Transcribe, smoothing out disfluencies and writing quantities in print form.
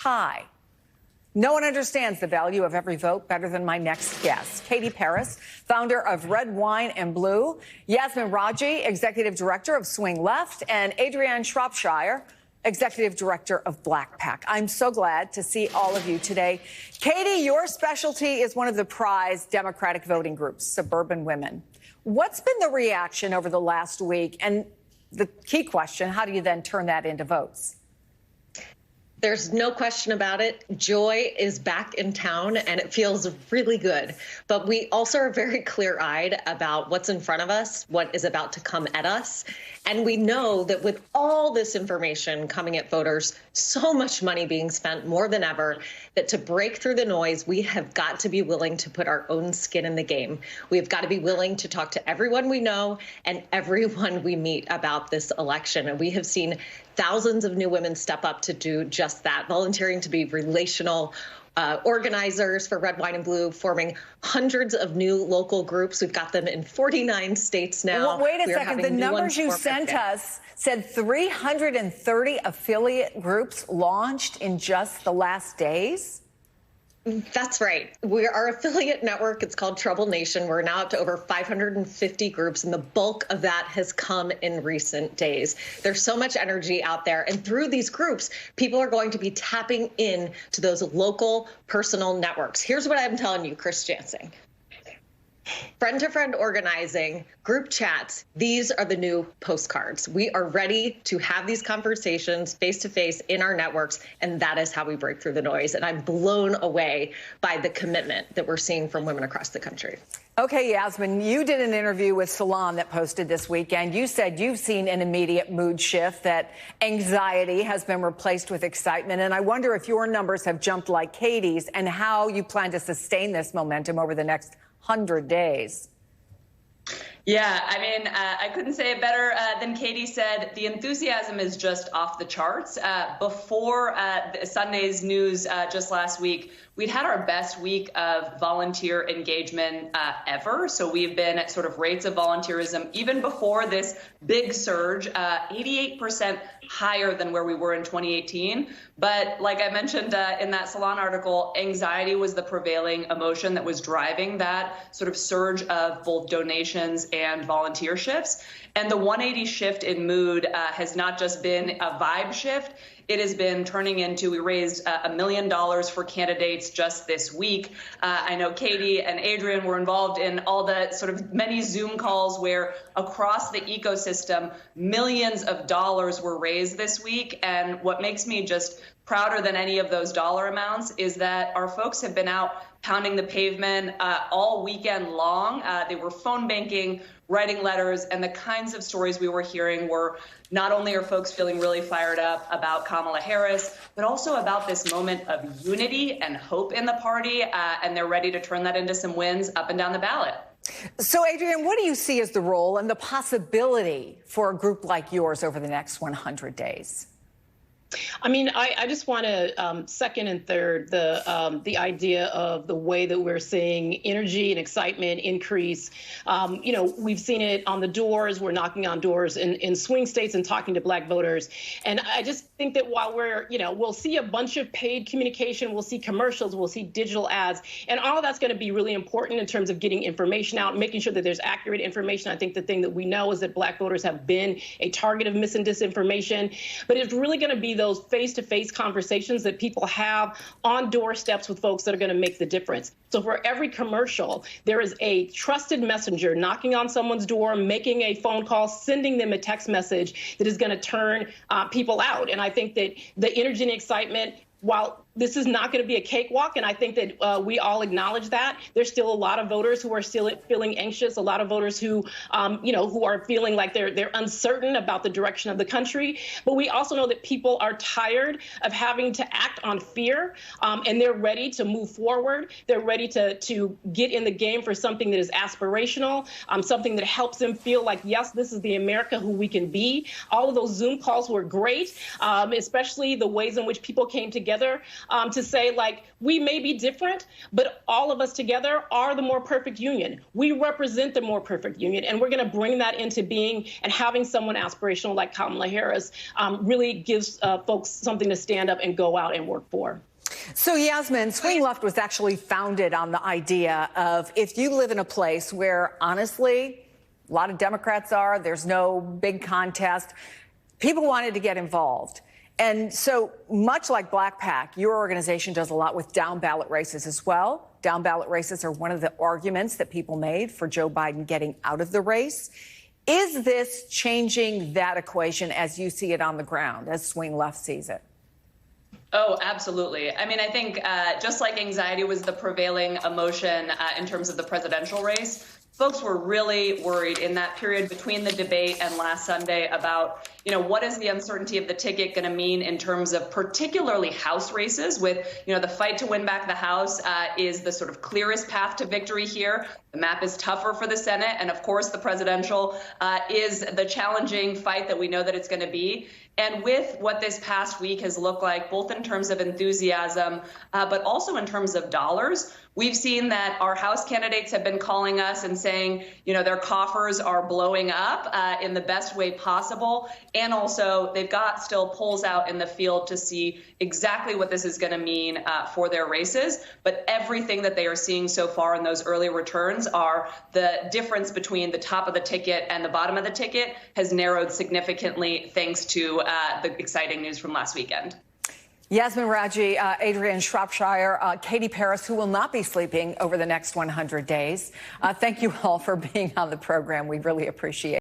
high. No one understands the value of every vote better than my next guest. Katie Paris, founder of Red Wine and Blue, Yasmin Radjy, executive director of Swing Left, and Adrienne Shropshire, executive director of Black PAC. I'm so glad to see all of you today. Katie, your specialty is one of the prized Democratic voting groups, Suburban Women. What's been the reaction over the last week? And the key question, how do you then turn that into votes? There's no question about it. Joy is back in town, and it feels really good. But we also are very clear-eyed about what's in front of us, what is about to come at us. And we know that with all this information coming at voters, so much money being spent more than ever, that to break through the noise, we have got to be willing to put our own skin in the game. We've got to be willing to talk to everyone we know and everyone we meet about this election. And we have seen thousands of new women step up to do just that, volunteering to be relational organizers for Red, Wine, and Blue, forming hundreds of new local groups. We've got them in 49 states now. Well, wait a second. The numbers you sent us said 330 affiliate groups launched in just the last days. That's right. Our affiliate network, it's called Trouble Nation. We're now up to over 550 groups, and the bulk of that has come in recent days. There's so much energy out there, and through these groups, people are going to be tapping in to those local personal networks. Here's what I'm telling you, Chris Jansing. Friend-to-friend organizing, group chats, these are the new postcards. We are ready to have these conversations face-to-face in our networks, and that is how we break through the noise. And I'm blown away by the commitment that we're seeing from women across the country. Okay, Yasmin, you did an interview with Salon that posted this weekend. You said you've seen an immediate mood shift, that anxiety has been replaced with excitement. And I wonder if your numbers have jumped like Katie's and how you plan to sustain this momentum over the next 100 days. Yeah, I mean, I couldn't say it better than Katie said. The enthusiasm is just off the charts. Before Sunday's news just last week, we'd had our best week of volunteer engagement ever. So we've been at sort of rates of volunteerism even before this big surge, 88% higher than where we were in 2018. But like I mentioned in that Salon article, anxiety was the prevailing emotion that was driving that sort of surge of both donations and volunteer shifts. And the 180 shift in mood has not just been a vibe shift. It has been turning into, we raised $1 million for candidates just this week. I know Katie and Adrienne were involved in all the sort of many Zoom calls where across the ecosystem, millions of dollars were raised this week. And what makes me just prouder than any of those dollar amounts is that our folks have been out pounding the pavement all weekend long. They were phone banking, writing letters, and the kinds of stories we were hearing were not only are folks feeling really fired up about Kamala Harris, but also about this moment of unity and hope in the party, and they're ready to turn that into some wins up and down the ballot. So, Adrienne, what do you see as the role and the possibility for a group like yours over the next 100 days? I mean, I just want to second and third the idea of the way that we're seeing energy and excitement increase. You know, we've seen it on the doors. We're knocking on doors in swing states and talking to Black voters. And I just think that while we're, you know, we'll see a bunch of paid communication, we'll see commercials, we'll see digital ads, and all of that's going to be really important in terms of getting information out, making sure that there's accurate information. I think the thing that we know is that Black voters have been a target of mis and disinformation, but it's really going to be those face-to-face conversations that people have on doorsteps with folks that are going to make the difference. So for every commercial, there is a trusted messenger knocking on someone's door, making a phone call, sending them a text message that is going to turn people out. And I think that the energy and excitement, while this is not going to be a cakewalk, and I think that we all acknowledge that, there's still a lot of voters who are still feeling anxious, a lot of voters who, you know, who are feeling like they're uncertain about the direction of the country. But we also know that people are tired of having to act on fear, and they're ready to move forward. They're ready to get in the game for something that is aspirational, something that helps them feel like, yes, this is the America who we can be. All of those Zoom calls were great, especially the ways in which people came together together to say, like, we may be different, but all of us together are the more perfect union. We represent the more perfect union, and we're going to bring that into being, and having someone aspirational like Kamala Harris really gives folks something to stand up and go out and work for. So, Yasmin, Swing Left was actually founded on the idea of, if you live in a place where, honestly, a lot of Democrats are, there's no big contest, people wanted to get involved. And so, much like Black PAC, your organization does a lot with down-ballot races as well. Down-ballot races are one of the arguments that people made for Joe Biden getting out of the race. Is this changing that equation as you see it on the ground, as Swing Left sees it? Oh, absolutely. I mean, I think just like anxiety was the prevailing emotion in terms of the presidential race, folks were really worried in that period between the debate and last Sunday about, what is the uncertainty of the ticket going to mean in terms of particularly House races with, the fight to win back the House is the sort of clearest path to victory here. The map is tougher for the Senate. And of course, the presidential is the challenging fight that we know that it's going to be. And with what this past week has looked like, both in terms of enthusiasm, but also in terms of dollars, we've seen that our House candidates have been calling us and saying, their coffers are blowing up in the best way possible. And also, they've got still polls out in the field to see exactly what this is going to mean for their races. But everything that they are seeing so far in those early returns are the difference between the top of the ticket and the bottom of the ticket has narrowed significantly thanks to the exciting news from last weekend. Yasmin Radjy, Adrian Shropshire, Katie Paris, who will not be sleeping over the next 100 days. Thank you all for being on the program. We really appreciate it.